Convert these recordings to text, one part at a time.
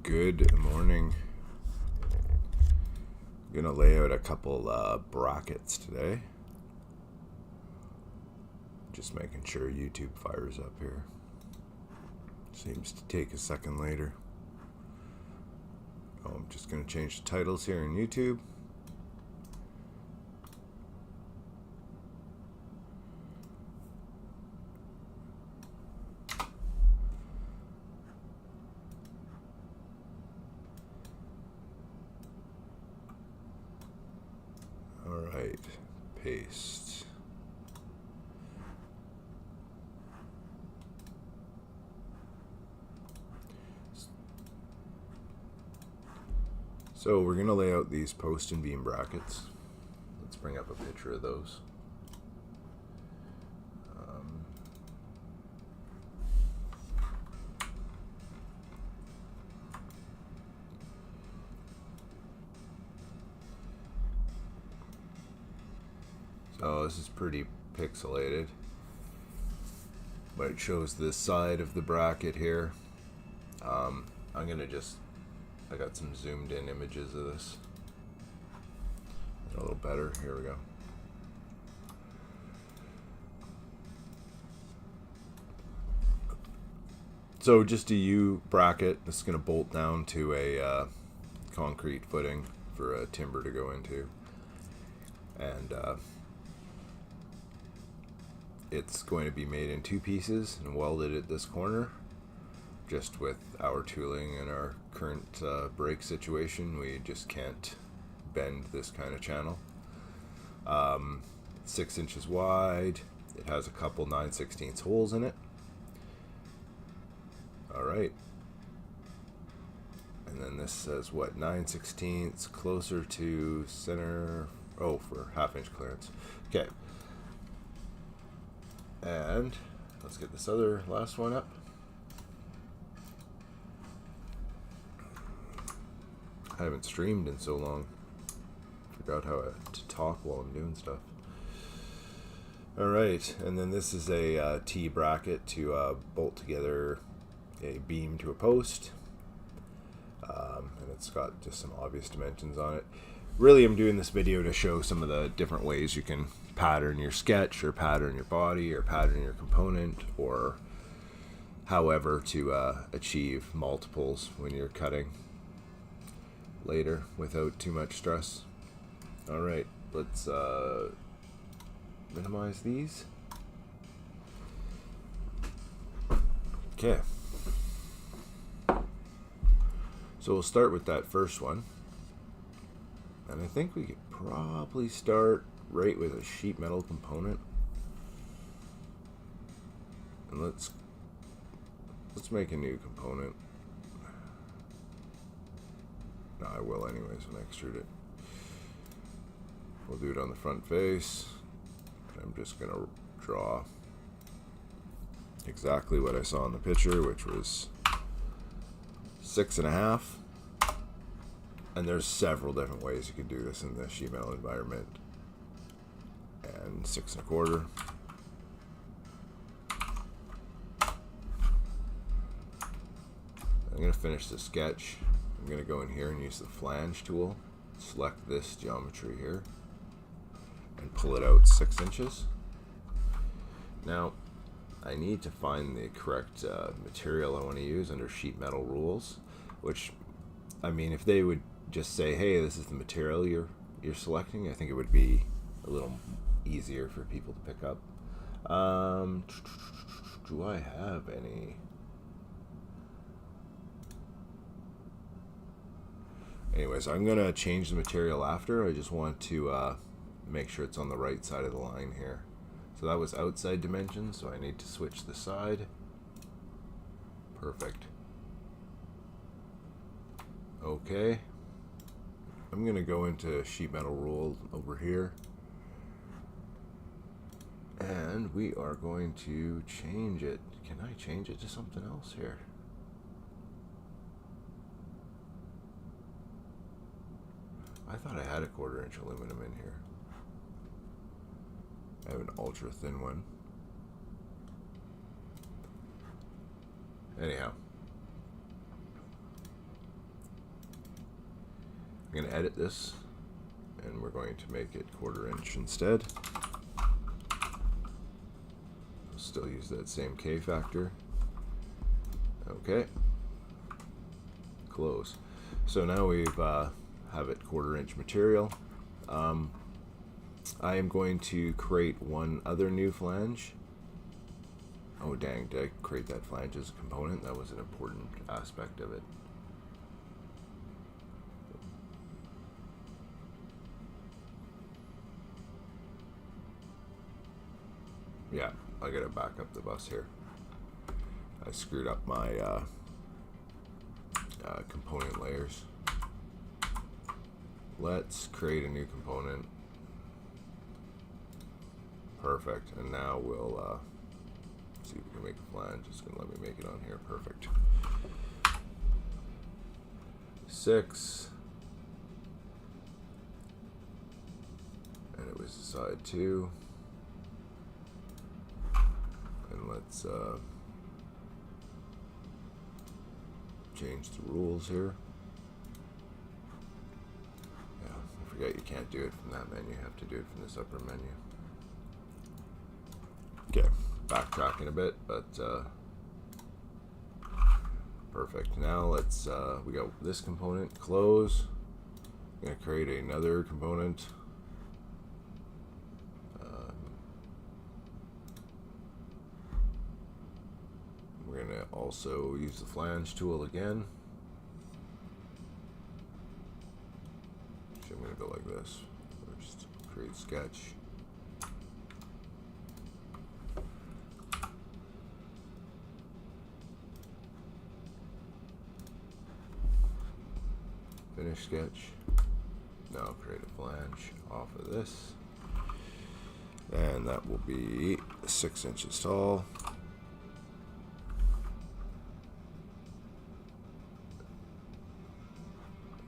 Good morning. I'm gonna lay out a couple brackets today. Just making sure YouTube fires up here. Seems to take a second later. I'm just gonna change the titles here in YouTube. Alright, paste. So we're going to lay out these post and beam brackets. Let's bring up a picture of those. So this is pretty pixelated, but it shows the side of the bracket here. I'm going to I got some zoomed in images of this. A little better. Here we go. So just a U bracket. This is going to bolt down to a concrete footing for a timber to go into. And it's going to be made in two pieces and welded at this corner. Just with our tooling and our current brake situation, we just can't bend this kind of channel. 6 inches wide. It has a couple 9/16 holes in it. Alright. And then this says what? 9/16 closer to center. Oh, for 1/2 inch clearance. Okay. And let's get this other last one up. I haven't streamed in so long. Forgot how to talk while I'm doing stuff. Alright, and then this is a T bracket to bolt together a beam to a post. And it's got just some obvious dimensions on it. Really, I'm doing this video to show some of the different ways you can pattern your sketch, or pattern your body, or pattern your component, or however to achieve multiples when you're cutting later without too much stress. Alright, let's minimize these. Okay. So we'll start with that first one. And I think we could probably start right with a sheet metal component. And let's make a new component. No, I will anyways when I extrude it. We'll do it on the front face. I'm just going to draw exactly what I saw in the picture, which was 6.5. And there's several different ways you can do this in the sheet metal environment. And 6.25. I'm going to finish the sketch. I'm going to go in here and use the flange tool, select this geometry here, and pull it out 6 inches. Now, I need to find the correct material I want to use under sheet metal rules, which, I mean, if they would just say, hey, this is the material you're selecting, I think it would be a little easier for people to pick up. Do I have any? Anyways, I'm going to change the material after. I just want to make sure it's on the right side of the line here. So that was outside dimensions, so I need to switch the side. Perfect. Okay. I'm going to go into sheet metal rule over here. And we are going to change it. Can I change it to something else here? I thought I had a 1/4 inch aluminum in here. I have an ultra thin one. Anyhow. I'm going to edit this, and we're going to make it 1/4 inch instead. We'll still use that same K factor. Okay. Close. So now we've have it 1/4 inch material. I am going to create one other new flange. Oh dang, did I create that flange as a component? That was an important aspect of it. Yeah, I gotta back up the bus here. I screwed up my component layers. Let's create a new component. Perfect. And now we'll see if we can make a flange. It's going to let me make it on here. Perfect. 6. And it was side 2. And let's change the rules here. Yeah, I forget you can't do it from that menu. You have to do it from this upper menu. Okay, backtracking a bit, but perfect. Now let's, we got this component, close. I'm going to create another component. We're going to also use the flange tool again. So I'm going to go like this. First, create sketch. Finish sketch. Now create a flange off of this. And that will be 6 inches tall.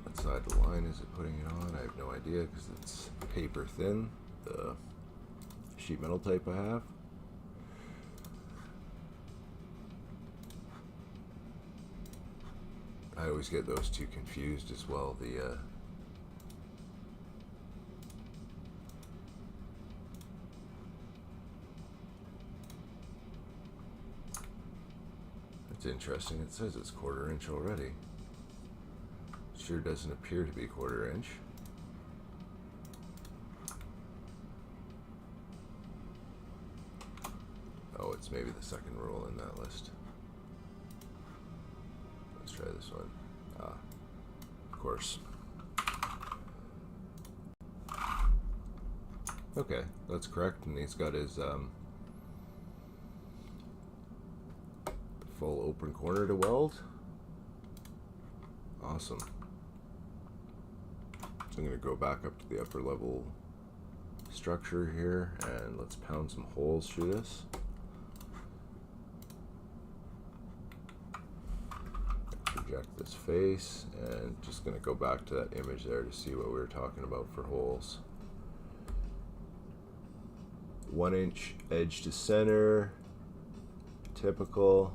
What side of the line is it putting it on? I have no idea because it's paper thin, the sheet metal type I have. I always get those two confused as well. It's interesting. It says it's 1/4 inch already. It sure doesn't appear to be 1/4 inch. Oh, it's maybe the second rule in that list. Let's try this one. Of course. Okay, that's correct. And he's got his full open corner to weld. Awesome. So I'm going to go back up to the upper level structure here, and let's pound some holes through this. Project this face, and just going to go back to that image there to see what we were talking about for holes. 1 inch edge to center, typical,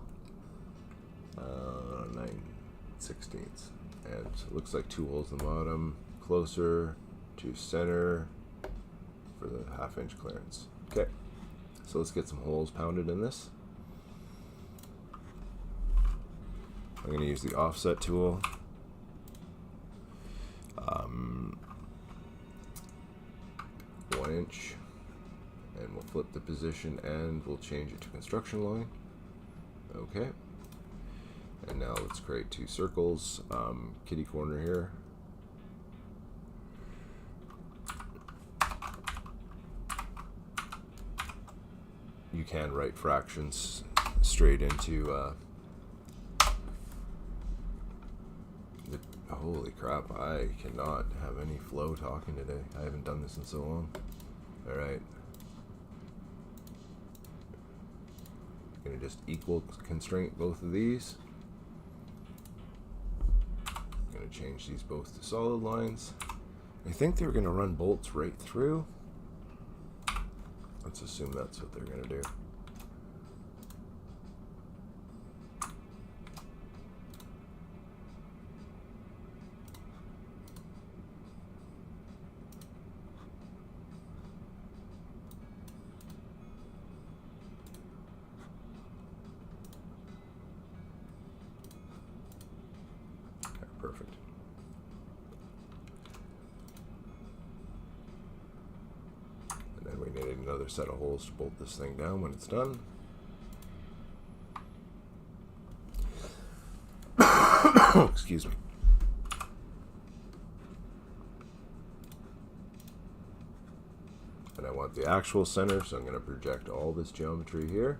9/16, and it looks like 2 holes in the bottom, closer to center for the 1/2 inch clearance. Okay, so let's get some holes pounded in this. I'm going to use the offset tool. 1 inch, and we'll flip the position and we'll change it to construction line. Okay, and now let's create 2 circles. Kitty corner here. You can write fractions straight into holy crap, I cannot have any flow talking today. I haven't done this in so long. Alright. I'm going to just equal constraint both of these. I'm going to change these both to solid lines. I think they're going to run bolts right through. Let's assume that's what they're going to do. Perfect. And then we need another set of holes to bolt this thing down when it's done. Excuse me. And I want the actual center, so I'm going to project all this geometry here.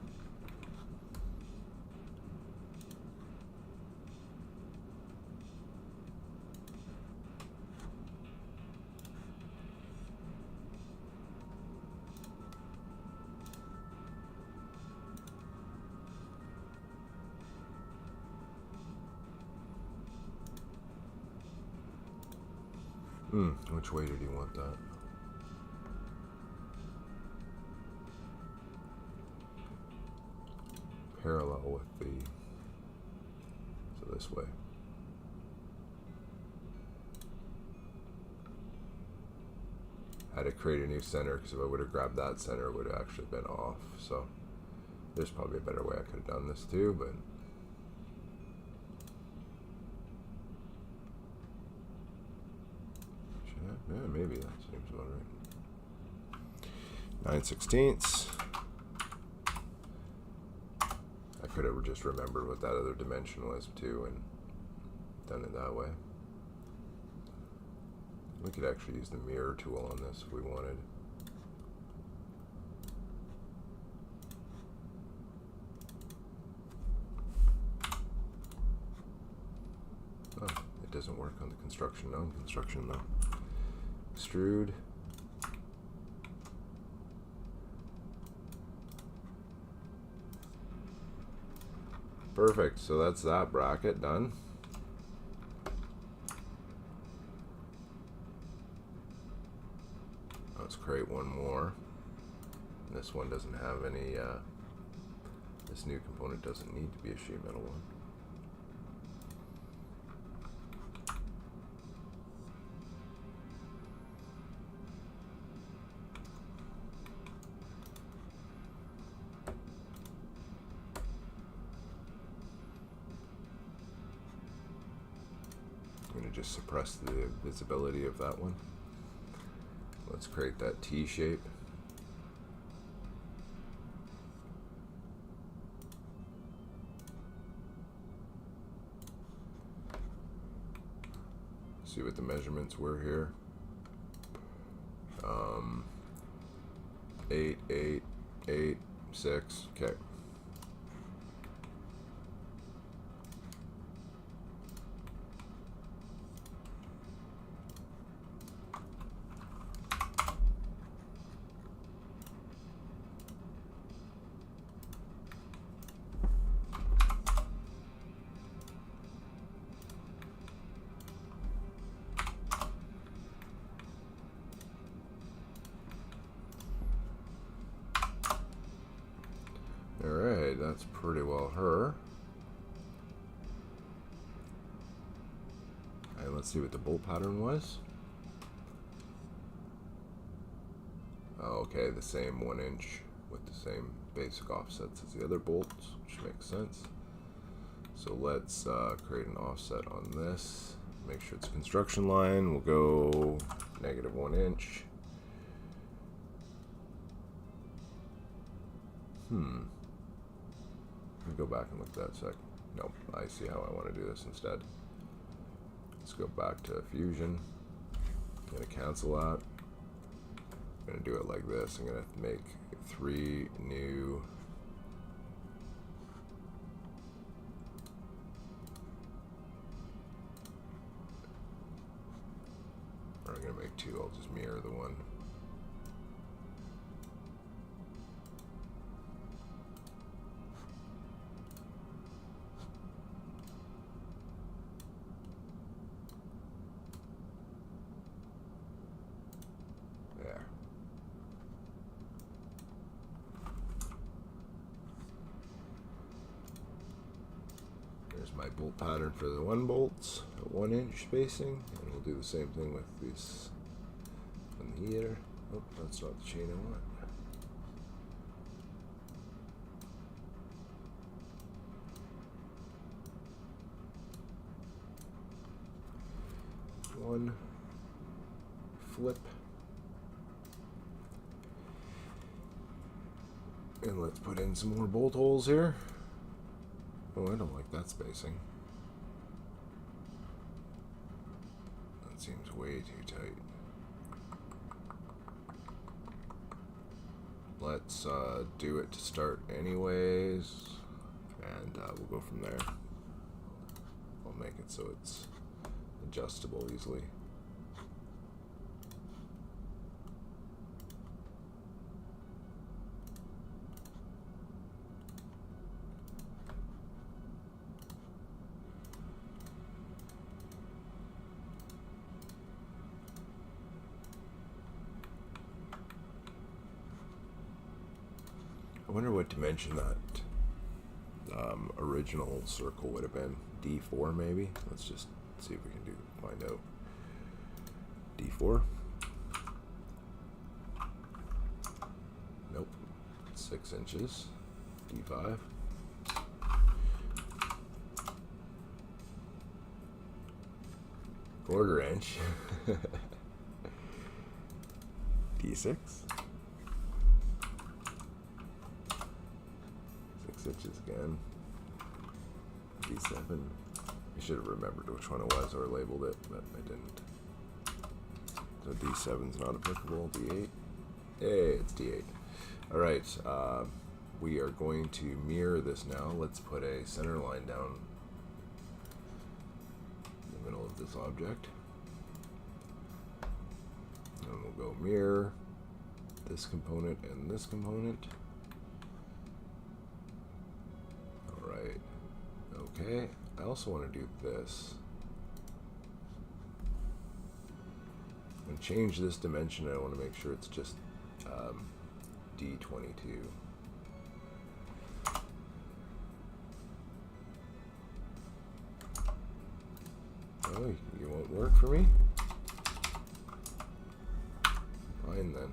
Which way did he want that? Parallel with the, so this way. I had to create a new center because if I would have grabbed that center, it would have actually been off. So there's probably a better way I could have done this too, but yeah, maybe that seems about right. 9/16. I could have just remembered what that other dimension was too and done it that way. We could actually use the mirror tool on this if we wanted. Oh, it doesn't work on the construction, non-construction though. Extrude. Perfect, so that's that bracket done. Let's create one more. This one doesn't have any, this new component doesn't need to be a sheet metal one. I'm going to just suppress the visibility of that one. Let's create that T shape. See what the measurements were here. 8, 8, 8, 6. Okay. Alright, that's pretty well her. Alright, let's see what the bolt pattern was. Oh, okay, the same 1 inch with the same basic offsets as the other bolts, which makes sense. So let's create an offset on this. Make sure it's a construction line. We'll go -1 inch. Let me go back and look at that a sec. Nope, I see how I want to do this instead. Let's go back to Fusion. I'm going to cancel that. I'm going to do it like this. I'm going to make 3 new. Or I'm going to make 2. I'll just mirror the one. My bolt pattern for the 1 bolts at 1 inch spacing, and we'll do the same thing with this one here. Oh, that's not the chain I want. one flip. And let's put in some more bolt holes here. Oh, I don't like that spacing. That seems way too tight. Let's do it to start anyways, and we'll go from there. I'll make it so it's adjustable easily. I wonder what dimension that original circle would have been. D4 maybe? Let's just see if we can find out. D4? Nope. 6 inches. D5. Quarter inch. D6. 6 inches again. D7. I should have remembered which one it was or labeled it, but I didn't. So D7's not applicable. D8. Hey, it's D8. Alright, we are going to mirror this now. Let's put a center line down in the middle of this object. And we'll go mirror this component and this component. Alright. Okay, I also want to do this. And change this dimension. I want to make sure it's just D22. Oh, you won't work for me? Fine then.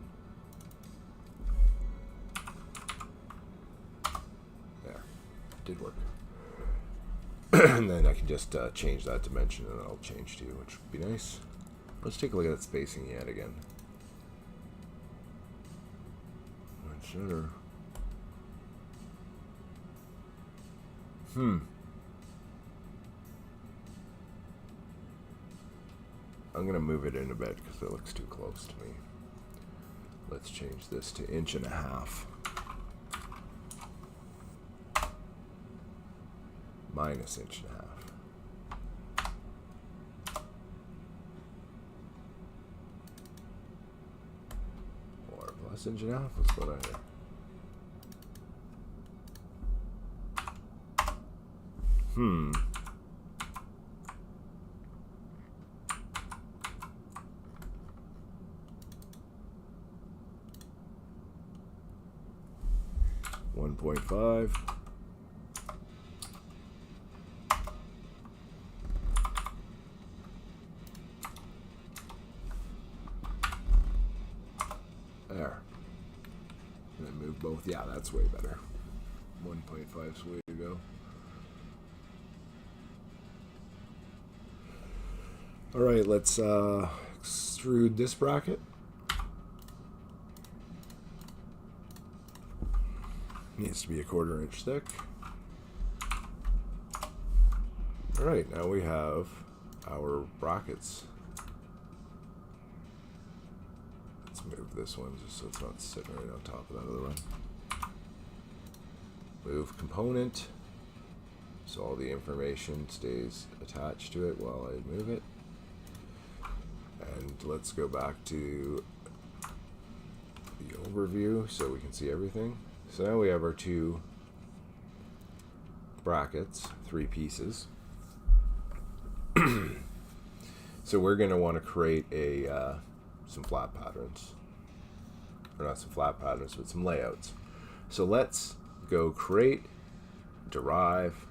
There, did work. And then I can just change that dimension and I'll change to, which would be nice. Let's take a look at that spacing yet again. Center. I'm going to move it in a bit because it looks too close to me. Let's change this to 1.5 inches. Minus 1.5 inches. Or plus 1.5 inches. Let's put on here. .5. There. And then move both. Yeah, that's way better. 1.5 is the way to go. All right, let's extrude this bracket. Needs to be 1/4 inch thick. All right, now we have our brackets. Let's move this one just so it's not sitting right on top of that other one. Move component so all the information stays attached to it while I move it. And let's go back to the overview so we can see everything. So now we have our 2 brackets, 3 pieces. So we're going to want to create some flat patterns. Or not some flat patterns, but some layouts. So let's go create, derive.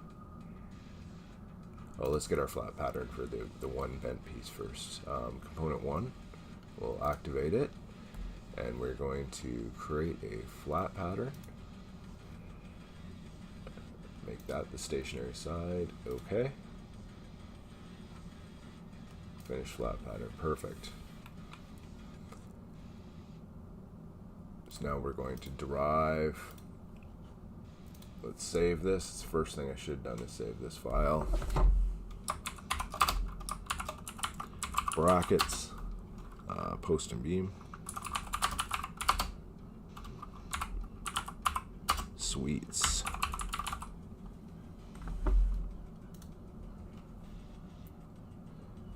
Oh, let's get our flat pattern for the one bent piece first. Component 1, we'll activate it. And we're going to create a flat pattern. Make that the stationary side. Okay. Finish flat pattern. Perfect. So now we're going to derive. Let's save this. It's the first thing I should have done is save this file. Brackets, post and beam. Suites.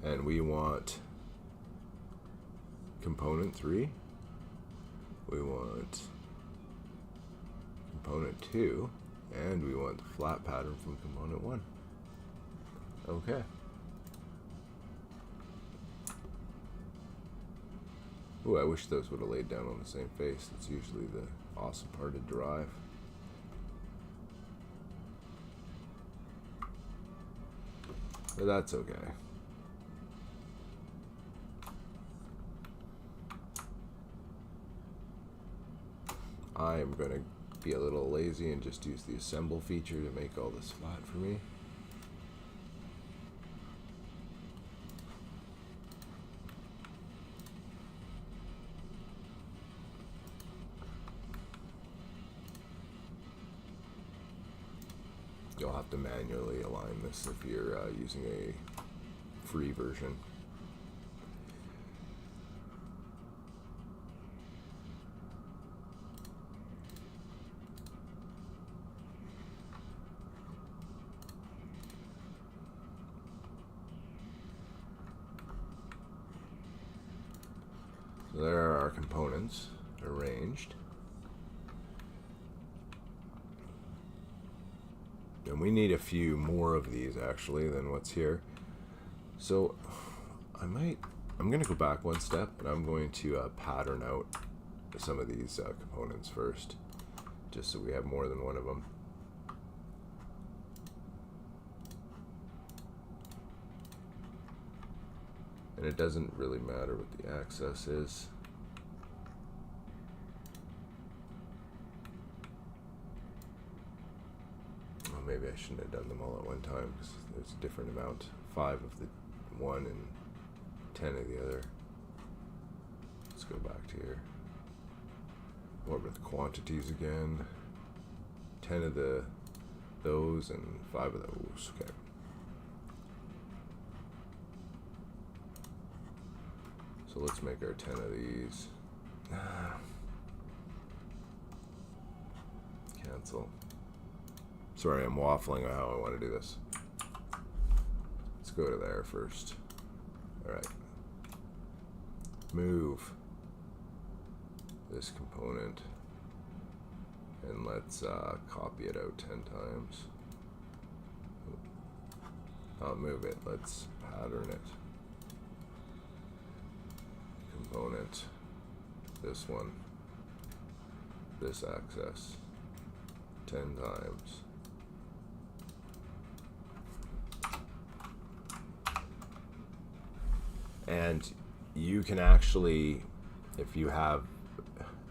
And we want component 3. We want component 2. And we want the flat pattern from component 1. Okay. Ooh, I wish those would have laid down on the same face. That's usually the awesome part to derive. But that's okay. I am going to be a little lazy and just use the assemble feature to make all this flat for me. You'll have to manually align this if you're using a free version. So there are our components arranged. And we need a few more of these actually than what's here. So I'm going to go back one step and I'm going to pattern out some of these components first, just so we have more than one of them. And it doesn't really matter what the access is. Well, maybe I shouldn't have done them all at one time because there's a different amount. 5 of the one and 10 of the other. Let's go back to here. What were the quantities again? 10 of those and 5 of those. Okay. So let's make our 10 of these. Cancel. Sorry, I'm waffling on how I want to do this. Let's go to there first. Alright. Move this component. And let's copy it out 10 times. Not move it, let's pattern it. Component, this one, this access, 10 times. And you can actually, if you have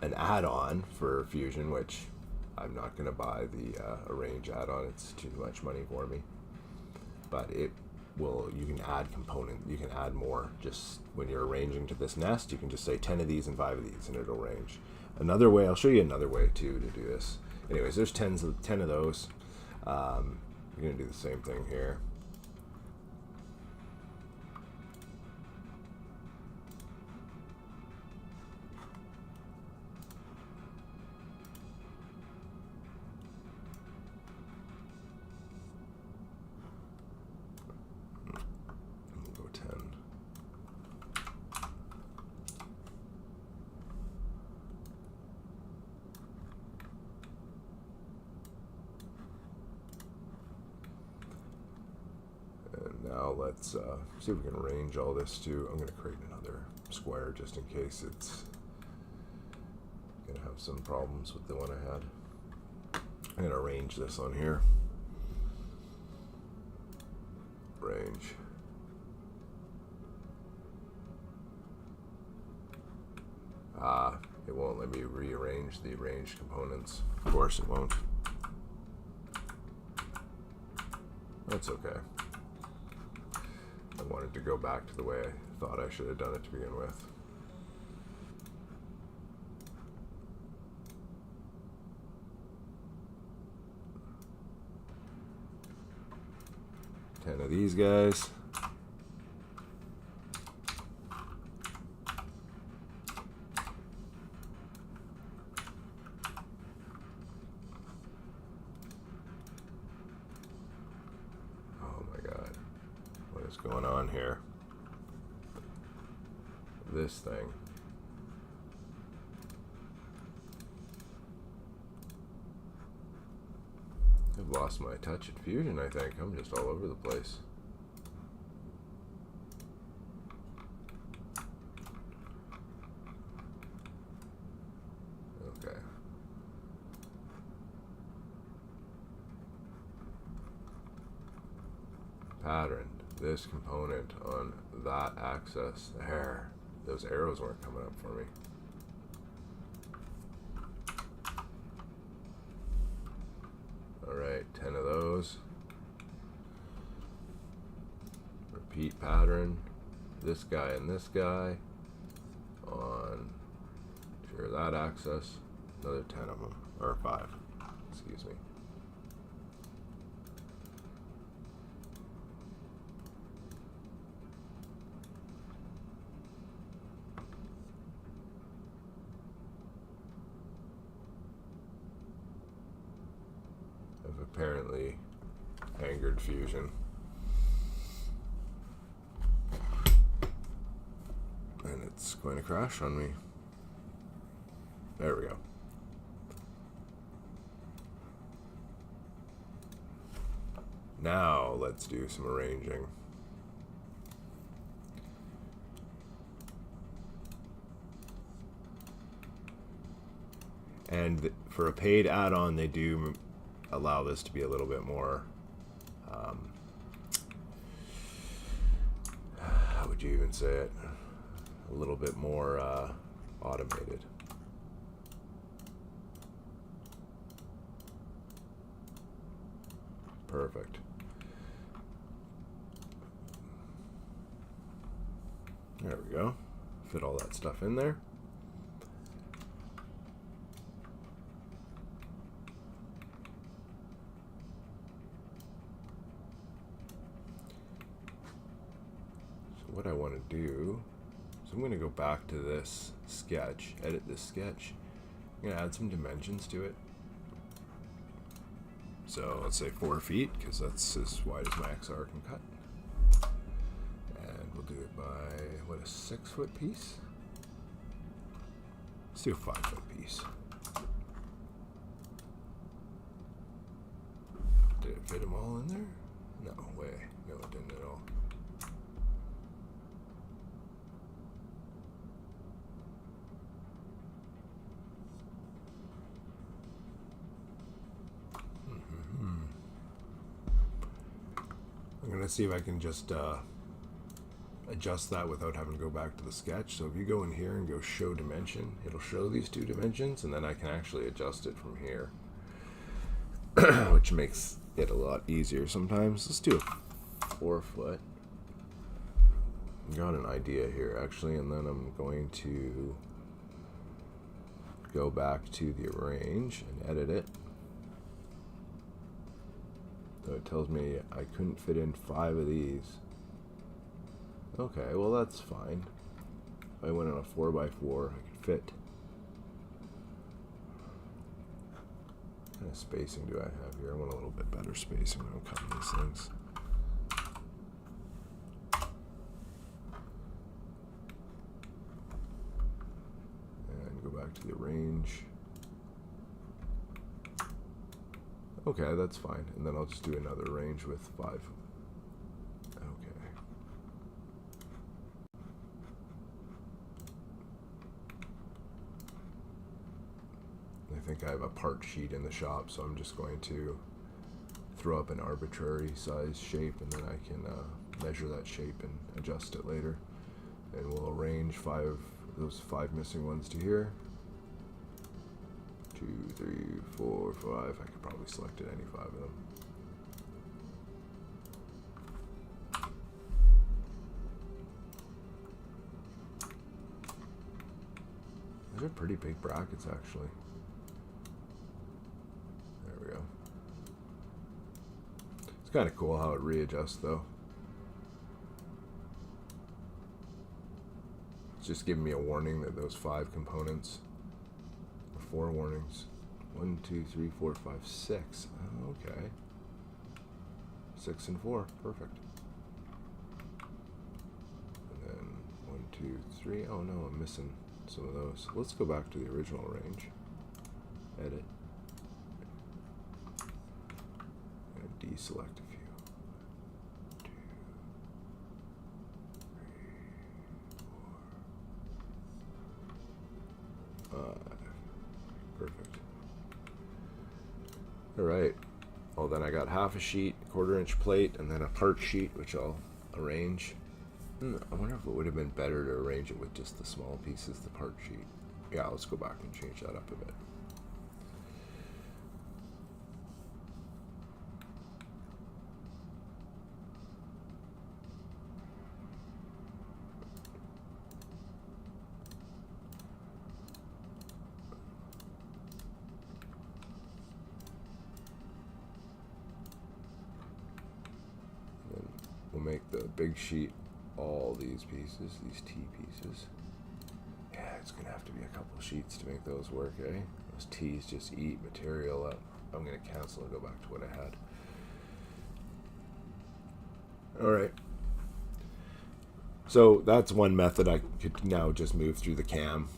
an add-on for Fusion, which I'm not going to buy the arrange add-on, it's too much money for me, but it will, you can add component, you can add more. Just when you're arranging to this nest, you can just say 10 of these and 5 of these and it'll arrange. Another way, I'll show you another way too to do this. Anyways, there's 10 of those. You're going to do the same thing here. Now let's see if we can arrange all this too. I'm going to create another square just in case it's going to have some problems with the one I had. I'm going to arrange this on here. Arrange. It won't let me rearrange the arranged components. Of course it won't. That's okay. I'm wanted to go back to the way I thought I should have done it to begin with. Ten of these guys. Going on here. This thing. I've lost my touch at Fusion, I think. I'm just all over the place. Okay. Pattern. This component on that axis there. Those arrows weren't coming up for me. Alright, 10 of those. Repeat pattern. This guy and this guy on sure that axis. Another 10 of them. Or 5. Excuse me. Apparently angered Fusion. And it's going to crash on me. There we go. Now let's do some arranging. And for a paid add-on, they do allow this to be a little bit more, how would you even say it? A little bit more automated. Perfect. There we go. Fit all that stuff in there. What I want to do is I'm going to go back to this sketch, edit this sketch. I'm going to add some dimensions to it. So let's say 4 feet, because that's as wide as my XR can cut. And we'll do it by, what, a 6-foot piece? Let's do a 5-foot piece. Did it fit them all in there? No way. No, it didn't at all. I'm going to see if I can just adjust that without having to go back to the sketch. So if you go in here and go show dimension, it'll show these 2 dimensions, and then I can actually adjust it from here, which makes it a lot easier sometimes. Let's do a 4-foot. Got an idea here actually, and then I'm going to go back to the arrange and edit it. So it tells me I couldn't fit in 5 of these. Okay, well that's fine. If I went on a 4x4, I could fit. What kind of spacing do I have here? I want a little bit better spacing when I'm cutting these things. And go back to the arrange. Okay, that's fine. And then I'll just do another range with 5. Okay. I think I have a part sheet in the shop, so I'm just going to throw up an arbitrary size shape, and then I can measure that shape and adjust it later. And we'll arrange those 5 missing ones to here. 2, 3, 4, 5. I could probably select it any 5 of them. These are pretty big brackets, actually. There we go. It's kind of cool how it readjusts, though. It's just giving me a warning that those 5 components, or 4 warnings. 1, 2, 3, 4, 5, 6. Oh, okay. 6 and 4. Perfect. And then 1, 2, 3. Oh no, I'm missing some of those. Let's go back to the original range. Edit. And deselect a few. 2, 3, 4, 5. Perfect. Alright. Well, then I got half a sheet, 1/4 inch plate, and then a part sheet, which I'll arrange. I wonder if it would have been better to arrange it with just the small pieces, the part sheet. Yeah, let's go back and change that up a bit. We'll make the big sheet all these pieces, these T pieces. Yeah, it's gonna have to be a couple sheets to make those work, eh? Those T's just eat material up. I'm gonna cancel and go back to what I had. Alright. So that's one method. I could now just move through the cam.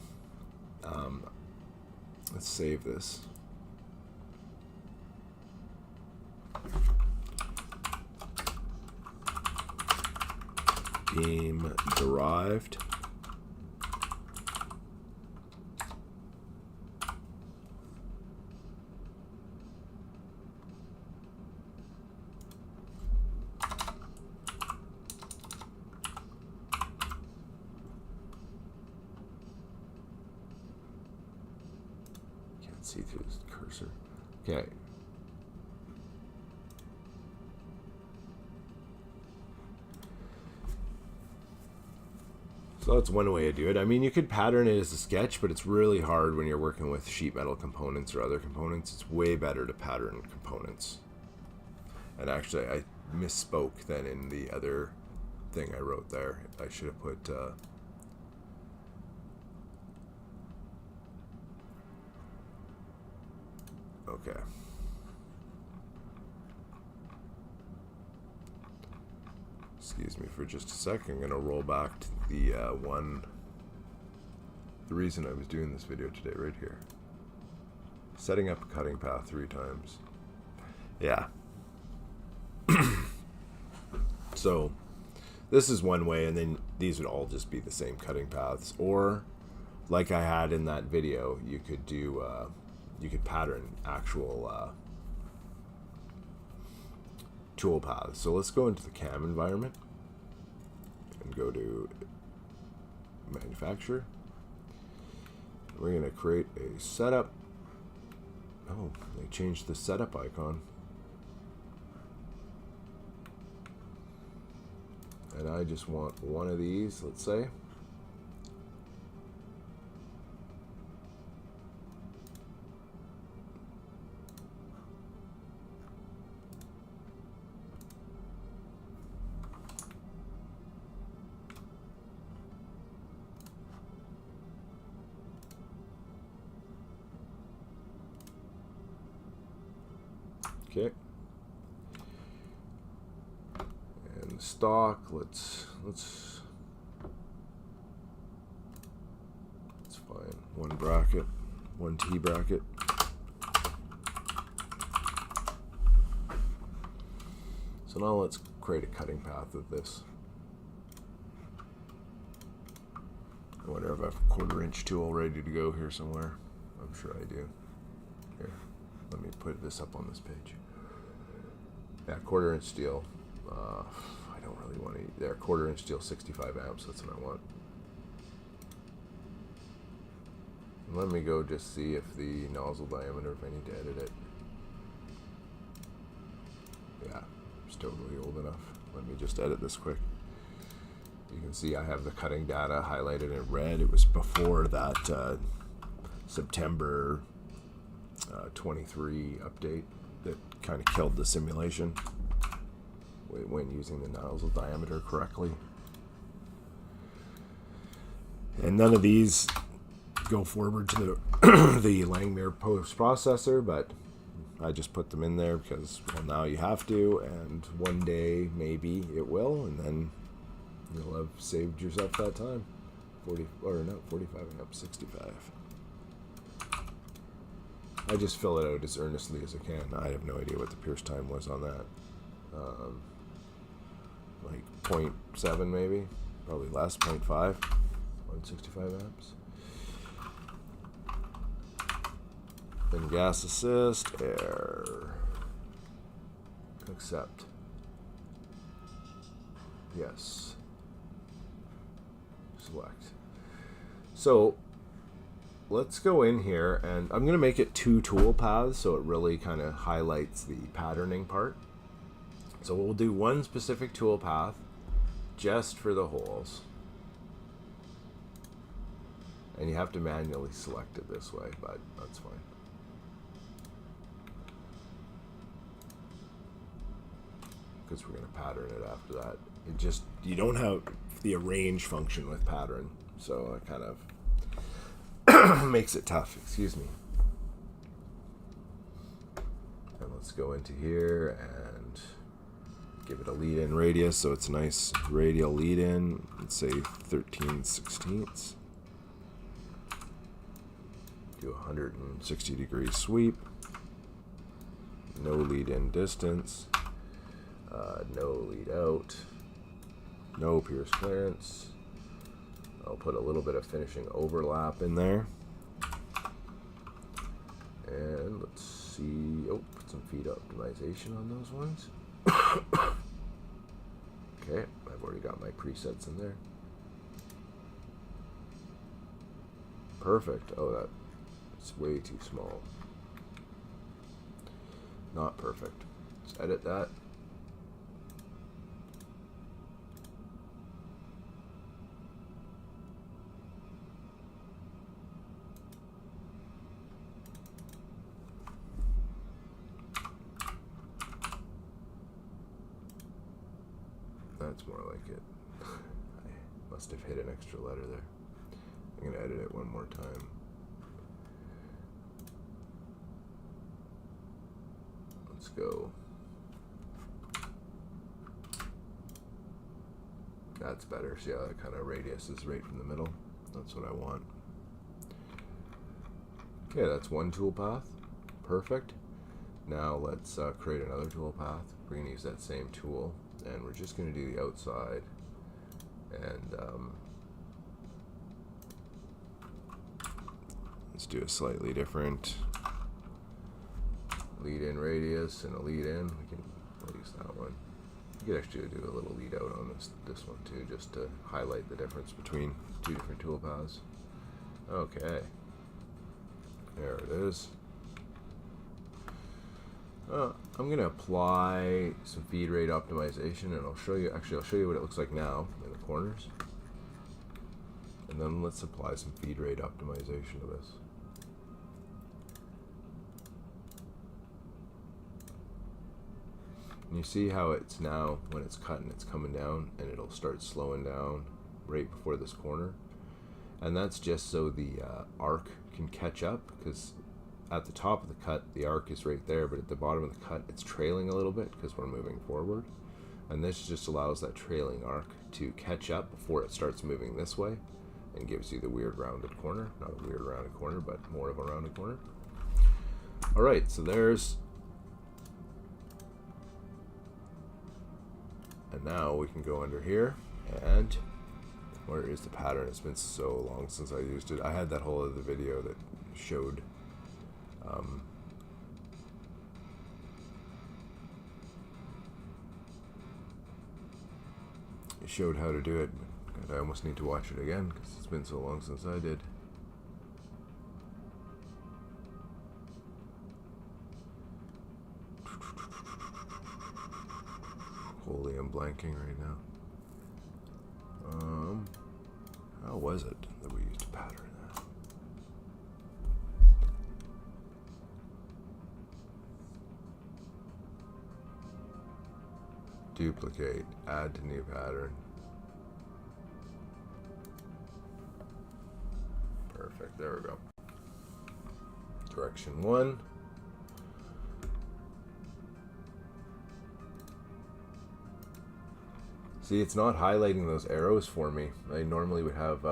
Let's save this. Beam derived. Can't see through this cursor. Okay. So that's one way to do it. I mean, you could pattern it as a sketch, but it's really hard when you're working with sheet metal components or other components. It's way better to pattern components. And actually, I misspoke then in the other thing I wrote there. I should have put... okay. Excuse me for just a sec. I'm going to roll back to the the reason I was doing this video today right here. Setting up a cutting path 3 times. Yeah. So this is one way, and then these would all just be the same cutting paths. Or like I had in that video, you could do you could pattern actual tool paths. So let's go into the CAM environment and go to manufacturer. We're going to create a setup. Oh, they changed the setup icon. And I just want one of these, let's say. Okay. And stock, let's find one bracket, one T bracket. So now let's create a cutting path of this. I wonder if I have a 1/4 inch tool ready to go here somewhere. I'm sure I do. Here, let me put this up on this page. Yeah, 1/4 inch steel. I don't really want to. There, 1/4 inch steel, 65 amps. That's what I want. And let me go just see if the nozzle diameter, if I need to edit it. Yeah, it's totally old enough. Let me just edit this quick. You can see I have the cutting data highlighted in red. It was before that September 23 update that kind of killed the simulation when using the nozzle diameter correctly. And none of these go forward to the the Langmuir post processor, but I just put them in there because, well, now you have to, and one day maybe it will, and then you'll have saved yourself that time. 45 and up, 65. I just fill it out as earnestly as I can. I have no idea what the pierce time was on that. Like 0.7 maybe, probably less, 0.5 on 65 amps. Then gas assist, air, accept, yes, select. So let's go in here, and I'm going to make it 2 tool paths so it really kind of highlights the patterning part. So we'll do one specific tool path just for the holes. And you have to manually select it this way, but that's fine. Because we're going to pattern it after that. It just, you don't have the arrange function with pattern, so it kind of makes it tough, excuse me. And let's go into here and give it a lead-in radius, so it's a nice radial lead-in. Let's say 13/16. Do a 160-degree sweep. No lead-in distance. No lead out. No pierce clearance. I'll put a little bit of finishing overlap in there. And let's see. Oh, put some feed optimization on those ones. Okay, I've already got my presets in there. Perfect. Oh, that's way too small. Not perfect. Let's edit that. That's more like it. I must have hit an extra letter there. I'm going to edit it one more time. Let's go. That's better. See how that kind of radius is right from the middle? That's what I want. Okay, that's one tool path. Perfect. Now let's create another tool path. We're going to use that same tool, and we're just going to do the outside. And let's do a slightly different lead-in radius and a lead-in. We'll use that one. You could actually do a little lead out on this one too, just to highlight the difference between 2 different tool paths. Okay, there it is. I'm going to apply some feed rate optimization, and I'll show you. Actually, I'll show you what it looks like now in the corners, and then let's apply some feed rate optimization to this. And you see how it's now, when it's cutting, it's coming down, and it'll start slowing down right before this corner. And that's just so the arc can catch up, because at the top of the cut, the arc is right there, but at the bottom of the cut, it's trailing a little bit because we're moving forward. And this just allows that trailing arc to catch up before it starts moving this way, and gives you the weird rounded corner. Not a weird rounded corner, but more of a rounded corner. All right, so there's... And now we can go under here, and where is the pattern? It's been so long since I used it. I had that whole other video that showed it showed how to do it. God, I almost need to watch it again because it's been so long since I did. Holy, I'm blanking right now. How was it that we used to pattern that? Duplicate, add to new pattern. Perfect, there we go. Direction 1. See, it's not highlighting those arrows for me. I normally would have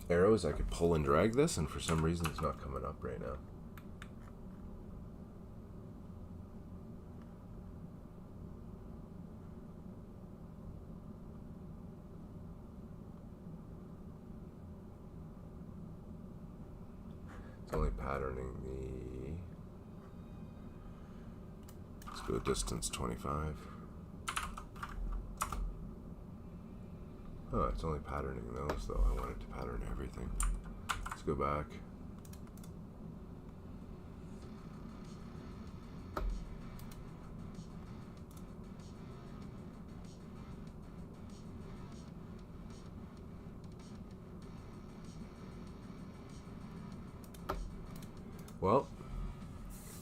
arrows I could pull and drag this, and for some reason it's not coming up right now. It's only patterning the, let's go distance 25. Oh, it's only patterning those though. I want it to pattern everything. Let's go back. Well,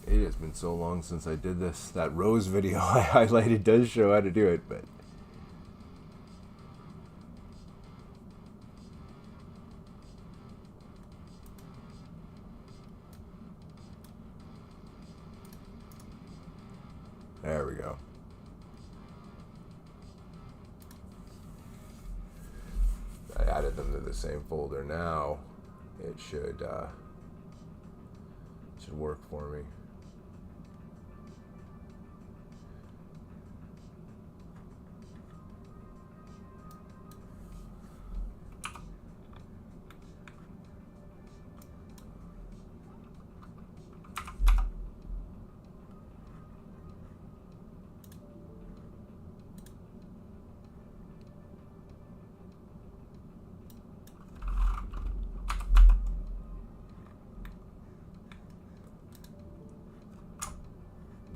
it has been so long since I did this. That rose video I highlighted does show how to do it, but there we go. I added them to the same folder. Now it should work for me.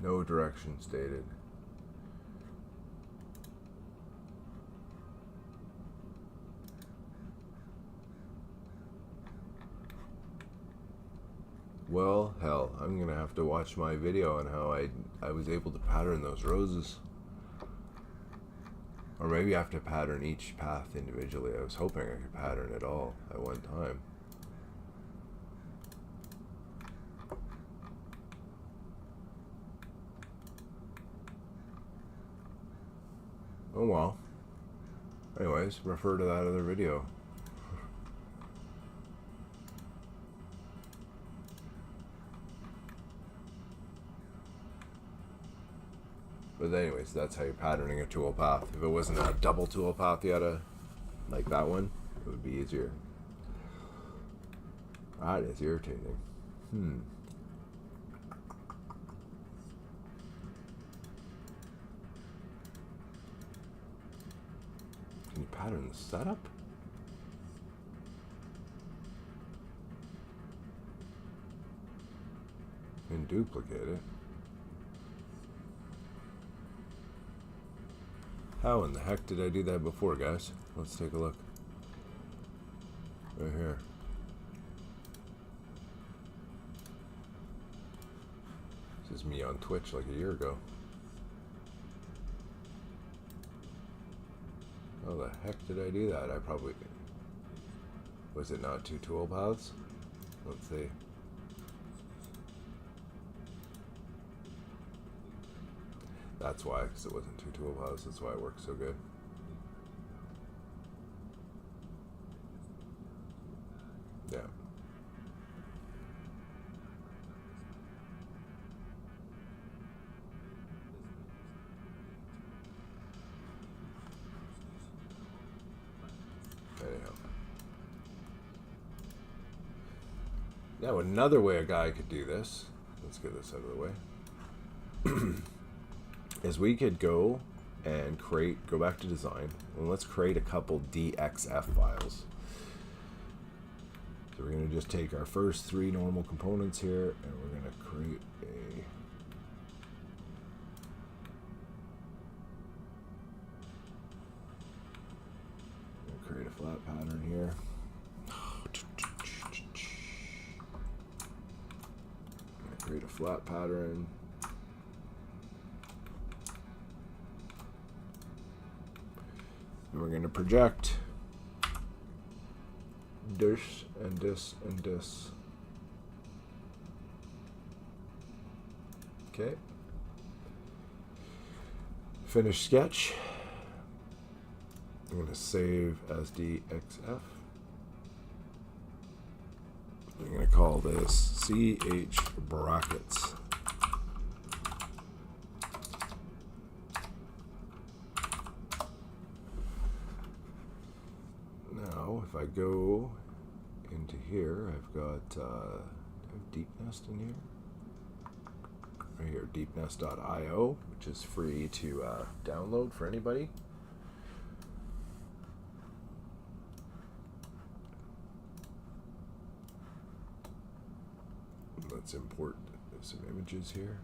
No direction stated. Well, hell, I'm gonna have to watch my video on how I was able to pattern those roses. Or maybe I have to pattern each path individually. I was hoping I could pattern it all at one time. Oh well. Anyways, refer to that other video. But anyways, that's how you're patterning a tool path. If it wasn't a double tool path you had to, like that one, it would be easier. That is irritating. Can you pattern the setup? And duplicate it. How in the heck did I do that before, guys? Let's take a look. Right here. This is me on Twitch like a year ago. How the heck did I do that? I probably... Was it not two tool paths? Let's see. That's why, because it wasn't two tool paths. That's why it worked so good. Yeah. Anyhow. Now another way a guy could do this, let's get this out of the way, is we could go and go back to design, and let's create a couple DXF files. So we're going to just take our first 3 normal components here, and we're going to create a flat pattern here. Create a flat pattern. And we're going to project this and this and this. Okay. Finish sketch. I'm going to save as DXF. I'm going to call this CH brackets. Now, if I go into here, I've got I have Deep Nest in here. Right here, deepnest.io, which is free to download for anybody. Let's import some images here.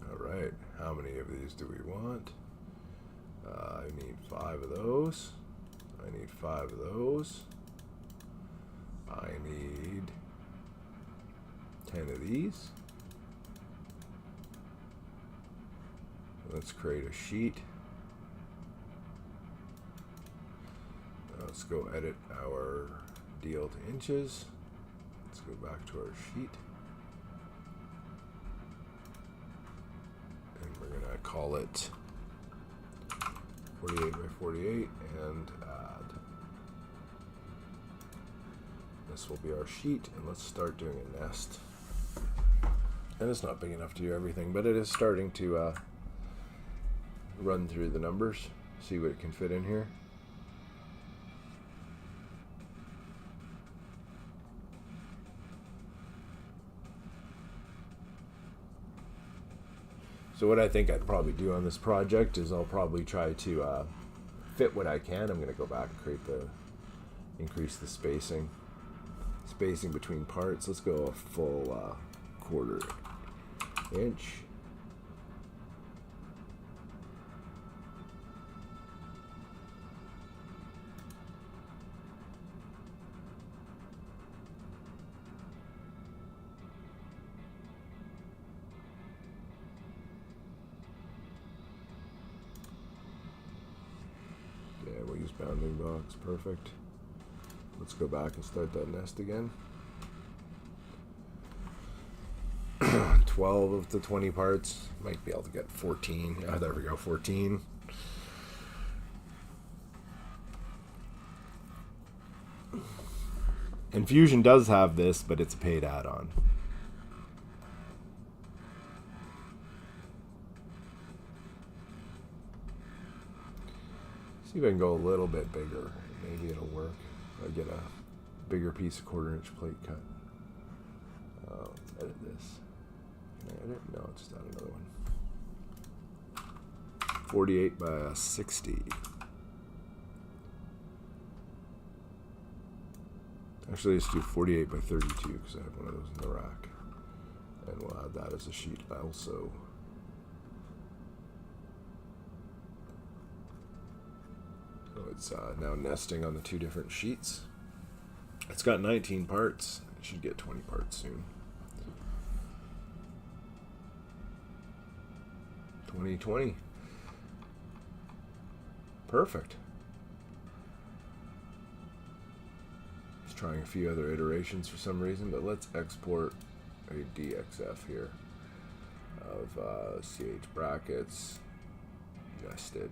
All right, how many of these do we want? I need 5 of those. I need 5 of those. I need 10 of these. Let's create a sheet. Let's go edit our deal to inches. Let's go back to our sheet. And we're going to call it 48 by 48 and add. This will be our sheet, and let's start doing a nest. And it's not big enough to do everything, but it is starting to run through the numbers, see what it can fit in here. So what I think I'd probably do on this project is I'll probably try to fit what I can. I'm going to go back and increase the spacing between parts. Let's go a full 1/4 inch. Yeah, we'll use bounding box. Perfect. Let's go back and start that nest again. 12 of the 20 parts. Might be able to get 14. Ah, there we go, 14. And Fusion does have this, but it's a paid add-on. See if I can go a little bit bigger. Maybe it'll work. I get a bigger piece of 1/4 inch plate cut. Let's edit this. Can I edit? No, just add another one. 48 by 60. Actually, let's do 48 by 32 because I have one of those in the rack. And we'll add that as a sheet also. So it's now nesting on the 2 different sheets. It's got 19 parts. It should get 20 parts soon. 2020. Perfect. Just trying a few other iterations for some reason, but let's export a DXF here of CH brackets nested.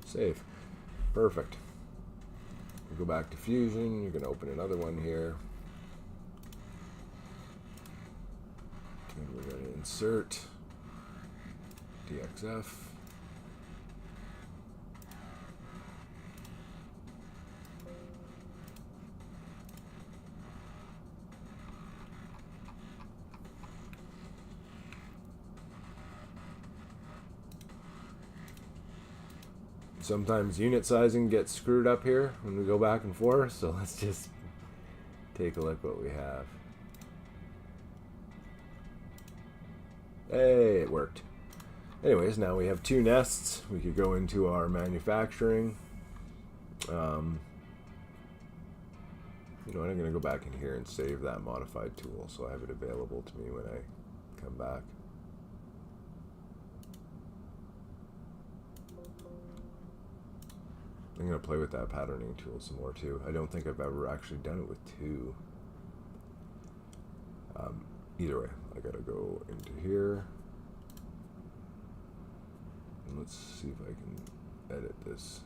Save. Perfect. We'll go back to Fusion. You're going to open another one here. And we're going to insert DXF. Sometimes unit sizing gets screwed up here when we go back and forth, so let's just take a look what we have. Hey, it worked. Anyways, now we have 2 nests. We could go into our manufacturing. You know what, I'm going to go back in here and save that modified tool so I have it available to me when I come back. I'm going to play with that patterning tool some more too. I don't think I've ever actually done it with two. Either way, I got to go into here. And let's see if I can edit this.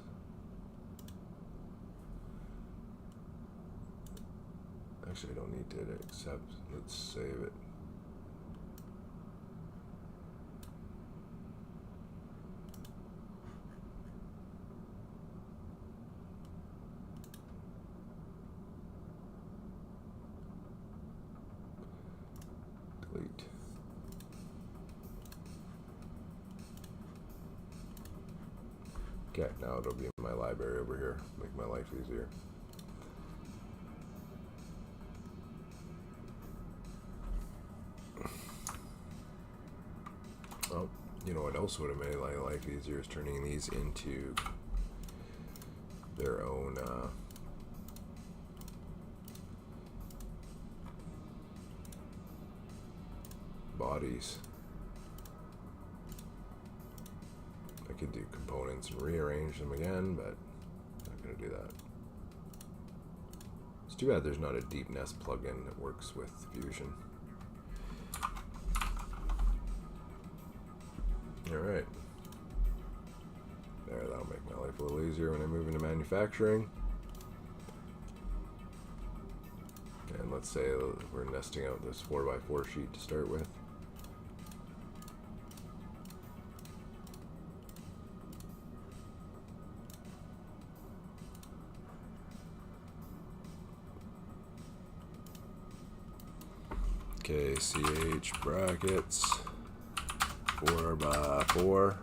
Actually, I don't need to edit, except let's save it. Delete. Okay, now it'll be in my library over here. Make my life easier. Oh, you know what else would have made my life easier is turning these into their own bodies. I could do components and rearrange them again, but I'm not going to do that. It's too bad there's not a Deep Nest plugin that works with Fusion. Alright. There, that'll make my life a little easier when I move into manufacturing. And let's say we're nesting out this 4x4 sheet to start with. Okay, CH brackets 4x4,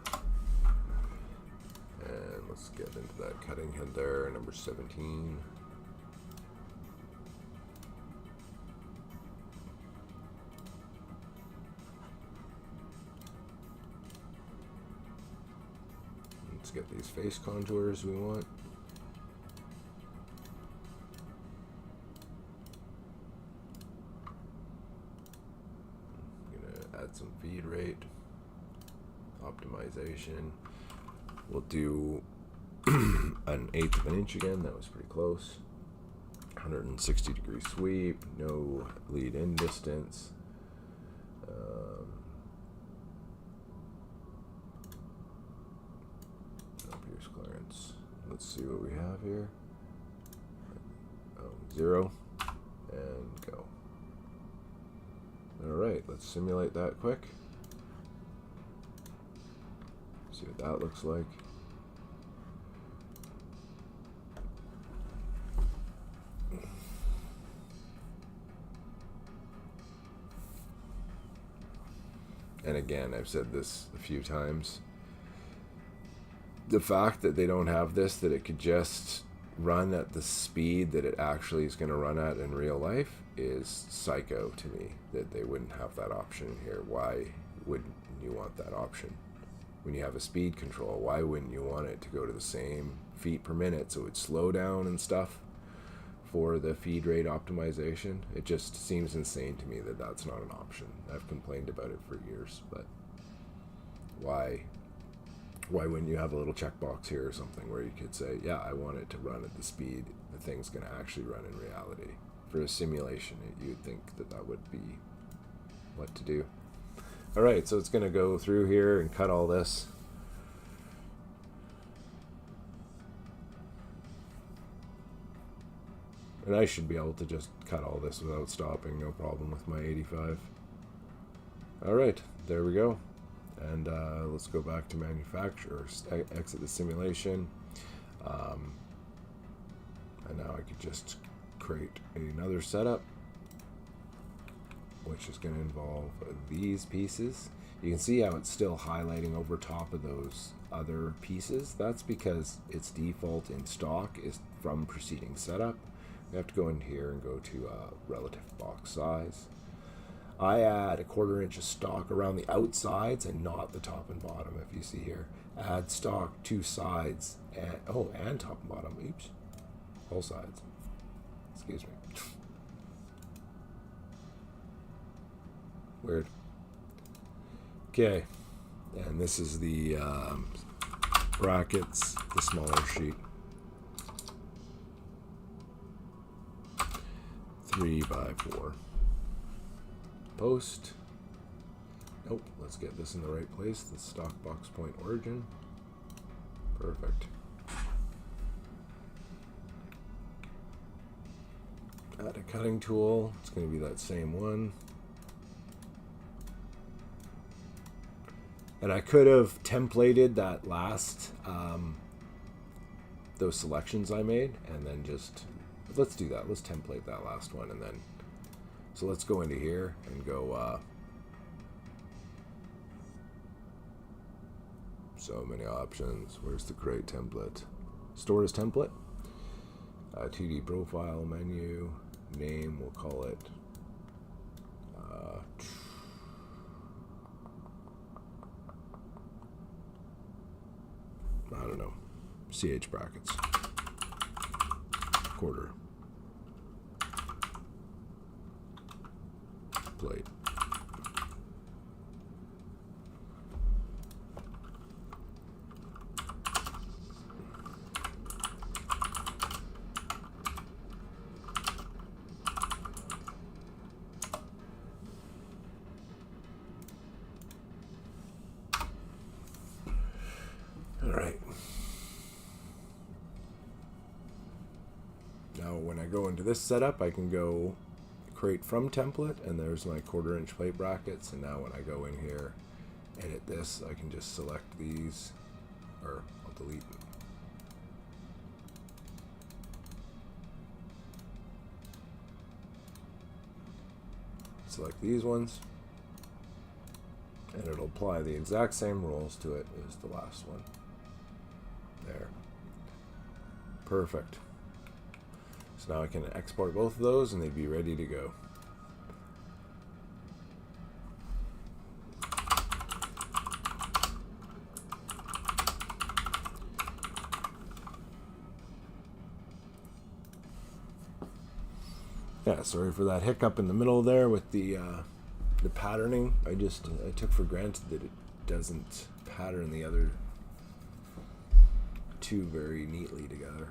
and let's get into that cutting head there, number 17. Let's get these face contours we want. I'm gonna add some feed rate. Optimization. We'll do an 1/8 of an inch again. That was pretty close. 160-degree sweep. No lead in distance. No pierce clearance. Let's see what we have here. 0 and go. All right, let's simulate that quick. See what that looks like. And again, I've said this a few times. The fact that they don't have this, that it could just run at the speed that it actually is going to run at in real life, is psycho to me, that they wouldn't have that option here. Why wouldn't you want that option? When you have a speed control, why wouldn't you want it to go to the same feet per minute so it would slow down and stuff for the feed rate optimization? It just seems insane to me that that's not an option. I've complained about it for years, but why wouldn't you have a little checkbox here or something where you could say, yeah, I want it to run at the speed the thing's going to actually run in reality? For a simulation, you'd think that that would be what to do. All right, so it's going to go through here and cut all this. And I should be able to just cut all this without stopping, no problem with my 85. All right, there we go. And let's go back to manufacture, exit the simulation. And now I could just create another setup, which is going to involve these pieces. You can see how it's still highlighting over top of those other pieces. That's because its default in stock is from preceding setup. We have to go in here and go to relative box size. I add 1/4 inch of stock around the outsides and not the top and bottom. If you see here, add stock 2 sides and top and bottom. Oops, all sides. Excuse me. Weird. Okay, and this is the brackets, the smaller sheet. 3x4. Post. Nope, let's get this in the right place. The stock box point origin. Perfect. Add a cutting tool. It's going to be that same one. And I could have templated that last, those selections I made, and then just, let's do that. Let's template that last one, and then, so let's go into here and go, so many options. Where's the create template? Store as template. 2D profile menu. Name, we'll call it. I don't know. CH brackets. Quarter. Plate. All right. Now when I go into this setup, I can go create from template, and there's my 1/4 inch plate brackets. And now when I go in here, edit this, I can just select these, or I'll delete them. Select these ones, and it'll apply the exact same rules to it as the last one. There. Perfect. So now I can export both of those and they'd be ready to go. Yeah, sorry for that hiccup in the middle there with the patterning. I took for granted that it doesn't pattern the other two very neatly together.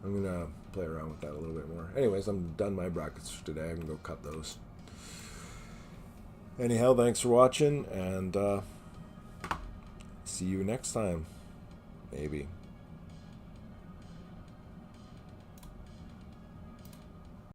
I'm gonna play around with that a little bit more. Anyways, I'm done my brackets for today. I can go cut those. Anyhow, thanks for watching, and see you next time. Maybe.